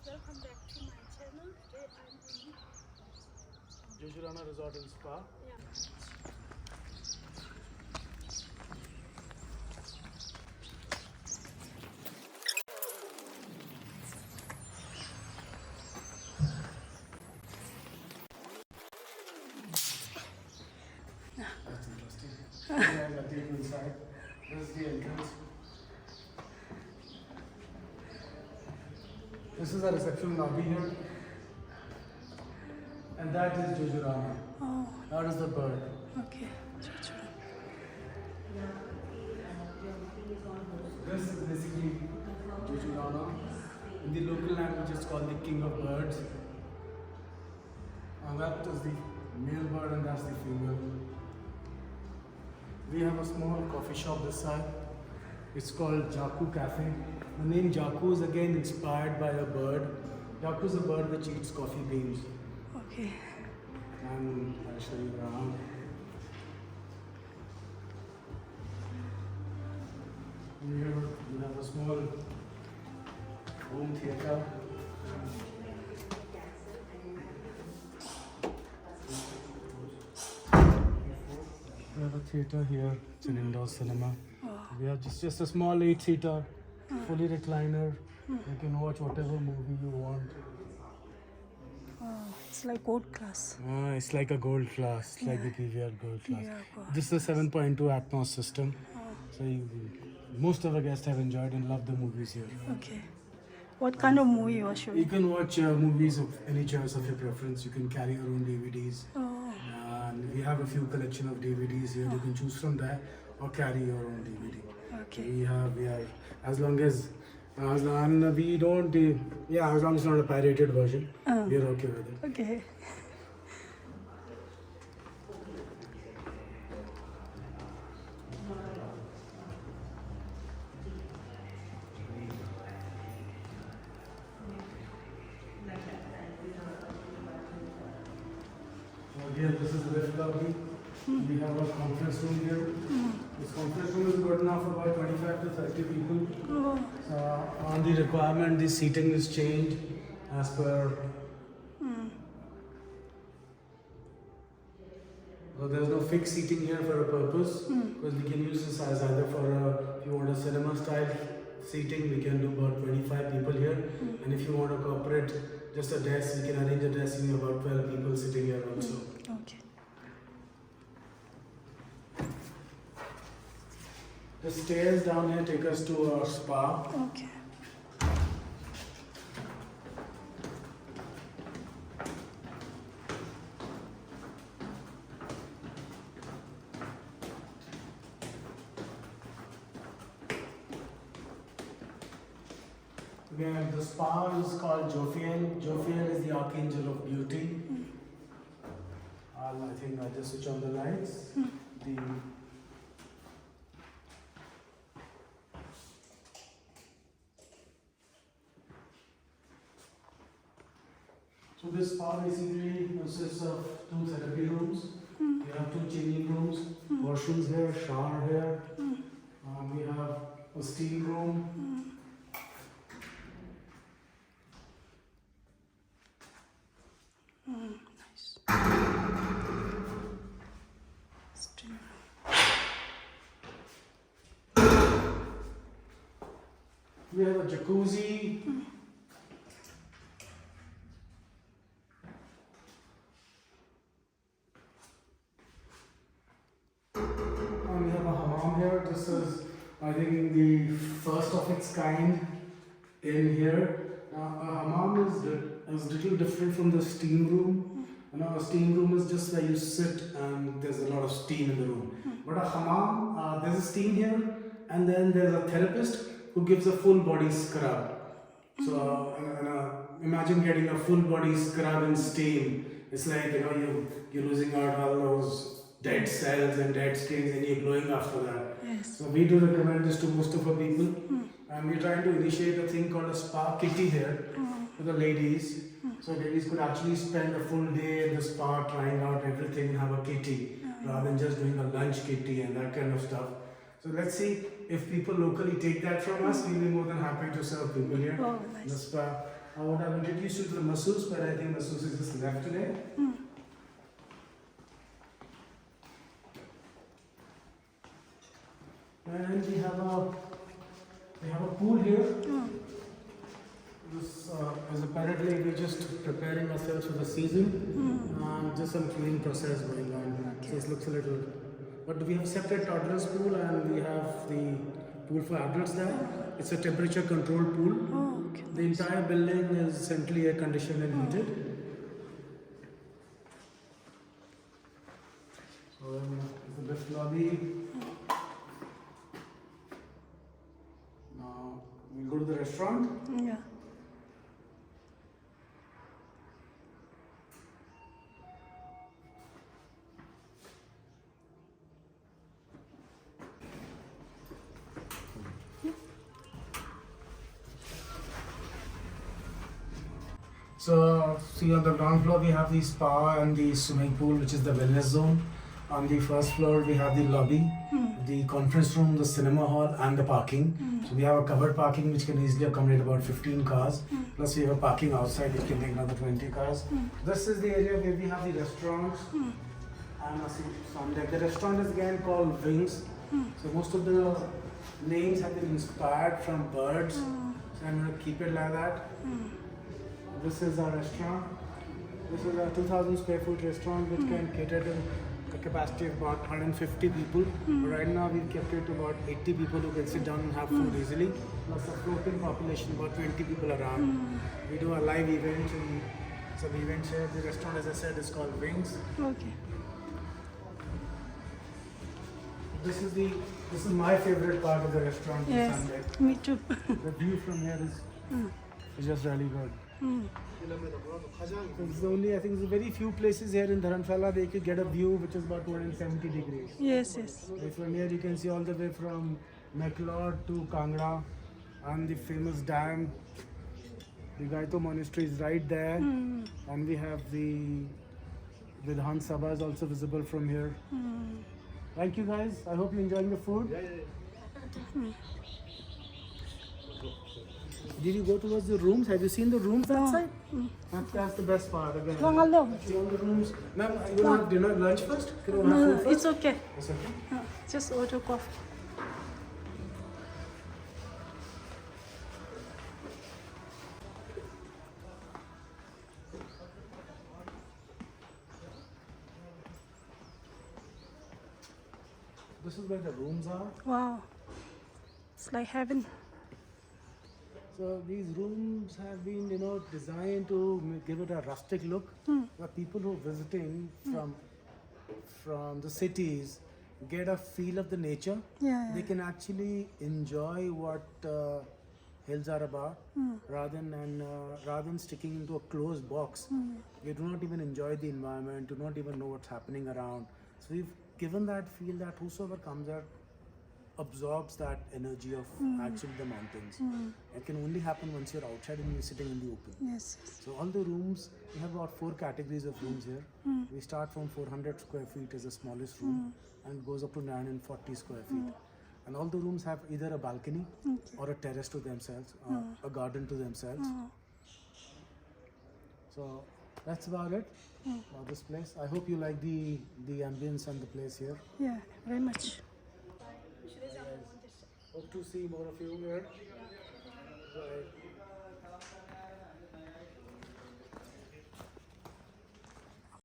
Welcome back to my channel. Today I'm in Jujurana Resort and Spa. yeah. That's interesting. Yeah, I'll take you inside. This is the entrance. This is the reception lobby here. And that is Jujurana. Oh, That is the bird. okay. This is basically Jujurana. In the local language, it's called the king of birds. And that is the male bird and that's the female. We have a small coffee shop this side. It's called Jaku Cafe. The name Jaku is again inspired by a bird. Jaku is a bird which eats coffee beans. Okay. And I'll show you around. Here we have a small home theater. We have a theater here. It's an indoor cinema. Oh. We have just a small 8-seater, fully recliner. You can watch whatever movie you want. Oh, it's like gold class. It's like a gold class, it's like the PVR gold class. Yeah, gold. This is a 7.2 Atmos system. So most of the guests have enjoyed and loved the movies here. Okay. What kind of movie you are You showing? can watch movies of any choice of your preference. You can carry your own DVDs. Oh, And we have a few collection of DVDs here. You can choose from that or carry your own DVD. okay. We have as long as we don't as long as it's not a pirated version, we're okay with it. Okay. Again, this is the lift lobby. We have a conference room here. This conference room is good enough for about 25 to 30 people. Oh, On the requirement, the seating is changed as per. So there's no fixed seating here for a purpose because we can use this as either for if you want a cinema style seating, we can do about 25 people here, and if you want a corporate, just a desk, we can arrange a desk in about 12 people sitting here also. okay. The stairs down here take us to our spa. Okay. Again, the spa is called Jophiel. Jophiel is the archangel of beauty. I think I just switch on the lights. So this spa basically consists of 2 therapy rooms. We have 2 changing rooms, washrooms here, shower here. We have a steam room. Nice. Still. We have a jacuzzi. And we have a hammam here. This is, I think, the first of its kind in here. A hammam is little different from the steam room. A steam room is just where you sit and there's a lot of steam in the room. But a hammam, there's a steam here, and then there's a therapist who gives a full body scrub. So imagine getting a full body scrub and steam. It's like you're losing out all those dead cells and dead stains, and you're glowing after that. Yes. So we do recommend this to most of our people, and we're trying to initiate a thing called a spa kitty here for the ladies. So ladies could actually spend a full day in the spa trying out everything and have a kitty rather than just doing a lunch kitty and that kind of stuff. So let's see if people locally take that from us. We'll be more than happy to serve people here Oh, in the nice. spa. I would have introduced you to the masseuse, but I think masseuse is just left today. And we have a pool here. This is apparently we're just preparing ourselves for the season. Just some cleaning process going on. So it looks a little. But we have separate toddlers pool and we have the pool for adults there. It's a temperature controlled pool. Oh, okay. The entire building is centrally air conditioned and heated. So it's the lift lobby. Now we'll go to the restaurant. Yeah. So, see on the ground floor we have the spa and the swimming pool, which is the wellness zone. On the first floor we have the lobby, the conference room, the cinema hall and the parking. So we have a covered parking which can easily accommodate about 15 cars. Plus we have a parking outside which can take another 20 cars. This is the area where we have the restaurants and a seat on deck. The restaurant is again called Wings. So most of the names have been inspired from birds. So I'm going to keep it like that. This is our restaurant. This is a 2,000 square foot restaurant which can cater to a capacity of about 150 people. Right now we've kept it to about 80 people who can sit down and have food easily. Plus a floating population, about 20 people around. We do a live event and some events here. The restaurant, as I said, is called Wings. Okay. This is my favorite part of the restaurant. Yes. Sunday. Me too. The view from here is just really good. It's only, I think there's very few places here in Dharamshala they could get a view which is about 270 degrees. Yes, yes. Like from here you can see all the way from McLeod to Kangra and the famous dam. The Gaito monastery is right there. And we have the Vidhan Sabha is also visible from here. Thank you guys. I hope you're enjoying the food. Did you go towards the rooms? Have you seen the rooms that side? That's the best part. Again. See all the rooms. Ma'am, you want to have dinner, lunch first? You want to have food first? It's okay. It's okay. Just order coffee. This is where the rooms are. Wow. It's like heaven. So these rooms have been, designed to give it a rustic look. Where people who are visiting from the cities get a feel of the nature. Yeah. They can actually enjoy what hills are about, rather than sticking into a closed box. You do not even enjoy the environment. Do not even know what's happening around. So we've given that feel that whosoever comes there absorbs that energy of actually the mountains. It can only happen once you're outside and you're sitting in the open. Yes. So all the rooms, we have about 4 categories of rooms here. We start from 400 square feet as the smallest room and it goes up to 940 square feet. And all the rooms have either a balcony or a terrace to themselves, a garden to themselves. So that's about it about this place. I hope you like the ambience and the place here. Yeah, very much. Hope to see more of you here. Right.